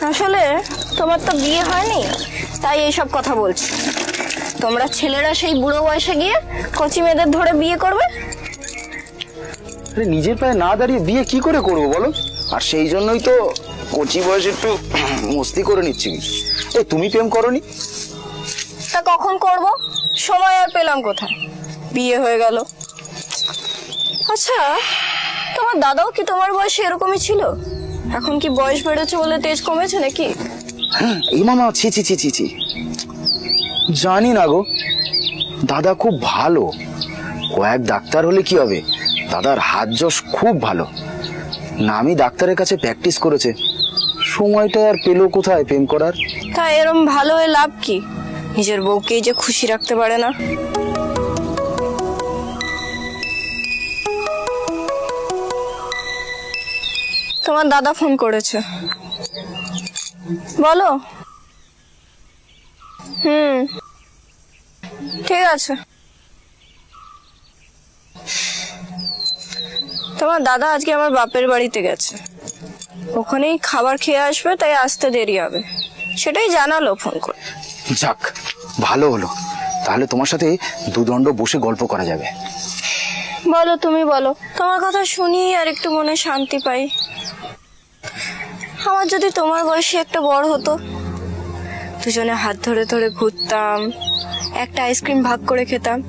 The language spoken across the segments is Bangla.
আসলে তোমার তো বিয়ে হয়নি, তাই এইসব কথা বলছি। তোমরা ছেলেরা সেই বুড়ো বয়সে গিয়ে কচি মেয়েদের ধরে বিয়ে করবে। আরে নিজের পায়ে না দাঁড়িয়ে বিয়ে কি করে করবো বলো? আর সেই জন্যই তো কচি বয়সে একটু মস্তি করে নিচ্ছি। তুমি প্রেম করনি? তা কখন করব? সময় আর পেলাম কোথায়, বিয়ে হয়ে গেল। আচ্ছা, তোমার দাদাও কি তোমার বয়সে এরকমই ছিল? এখন কি বয়স বেড়েছে বলে তেজ কমেছে নাকি? হ্যাঁ, এই মামা, ছি ছি ছি ছি ছি, জানি না গো। দাদা খুব ভালো, কয়েক ডাক্তার হলে কি হবে, দাদার হাত যশ খুব ভালো। নামি ডাক্তারের কাছে প্র্যাকটিস করেছে, সময়টা আর পেলো কোথায় প্রেম করার। তা এরম ভালো হয়ে লাভ কি? নিজের বউকেই যে খুশি রাখতে পারে না। তোমার দাদা ফোন করেছে, বলো। ঠিক আছে। তোমার দাদা আজকে আমার বাপের বাড়িতে গেছে, ওখানেই খাবার খেয়ে আসবে, তাই আসতে দেরি হবে, সেটাই জানালো ফোন করে। যাক, ভালো হলো, তাহলে তোমার সাথে দুদণ্ড বসে গল্প করা যাবে। বলো, তুমি বলো। তোমার কথা শুনি আর একটু মনে শান্তি পাই। আমার যদি তোমার বয়সে একটা বড় হতো, দুজনে হাত ধরে ধরে ঘুরতাম, একটা আইসক্রিম ভাগ করে খেতাম,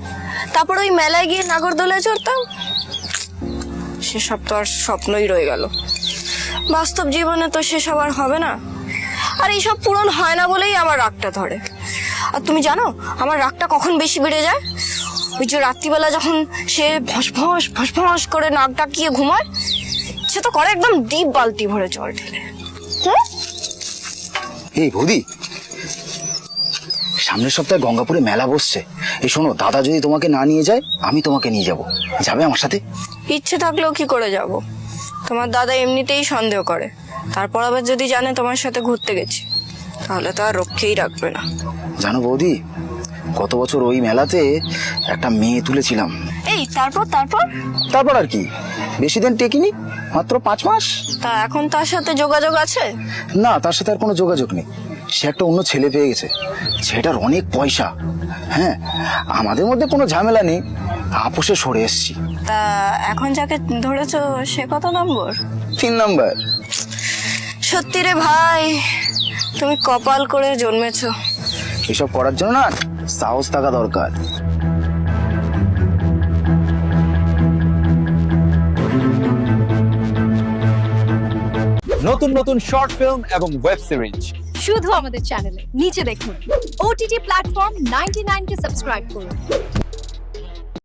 তারপর ওই মেলায় গিয়ে নাগরদোলায় চড়তাম, সেসব তো আর স্বপ্নই রয়ে গেল। বাস্তব জীবনে তো সেসব আর হবে না। আর এইসব পূরণ হয় না বলেই আমার রাগটা ধরে। আর তুমি জানো আমার রাগটা কখন বেশি বেড়ে যায়? ওই যে রাত্রিবেলা যখন সে ফস ফস করে নাক ডাকিয়ে ঘুমায়, সে তো করে একদম ডিপ বালতি ভরে জল ঢেলে। এই বৌদি, সামনের সপ্তাহে গঙ্গাপুরে মেলা বসছে। এই শোনো, দাদা যদি তোমাকে না নিয়ে যায়, আমি তোমাকে নিয়ে যাব। যাবে আমার সাথে? ইচ্ছে থাকলেও কি করে যাব? তোমার দাদা এমনিতেই সন্দেহ করে, তারপর আবার যদি জানে তোমার সাথে ঘুরতে গেছি, তাহলে তো আর রক্ষেই রাখবে না। জানো বৌদি, গত বছর ওই মেলাতে একটা মেয়ে তুলেছিলাম। এই তারপর তারপর তারপর আর কি, বেশি দিন টেকিনি, মাত্র 5 মাস। তা এখন তার সাথে যোগাযোগ আছে? না, তার সাথে আর কোনো যোগাযোগ নেই। সে একটা অন্য ছেলে পেয়ে গেছে, ছেলেটার অনেক পয়সা। হ্যাঁ, আমাদের মধ্যে কোনো ঝামেলা নেই, আপোষে সরে এসছি। তা এখন যাকে ধরেছো সে কত নম্বর? 3 নাম্বার। সত্যি রে ভাই, তুমি কপাল করে জন্মেছো। এসব করার জন্য না সাহস থাকা দরকার। নতুন নতুন শর্ট ফিল্ম এবং ওয়েব সিরিজ শুধু আমাদের চ্যানেলে নিচে দেখুন। OTT প্ল্যাটফর্ম 99 কে সাবস্ক্রাইব করুন।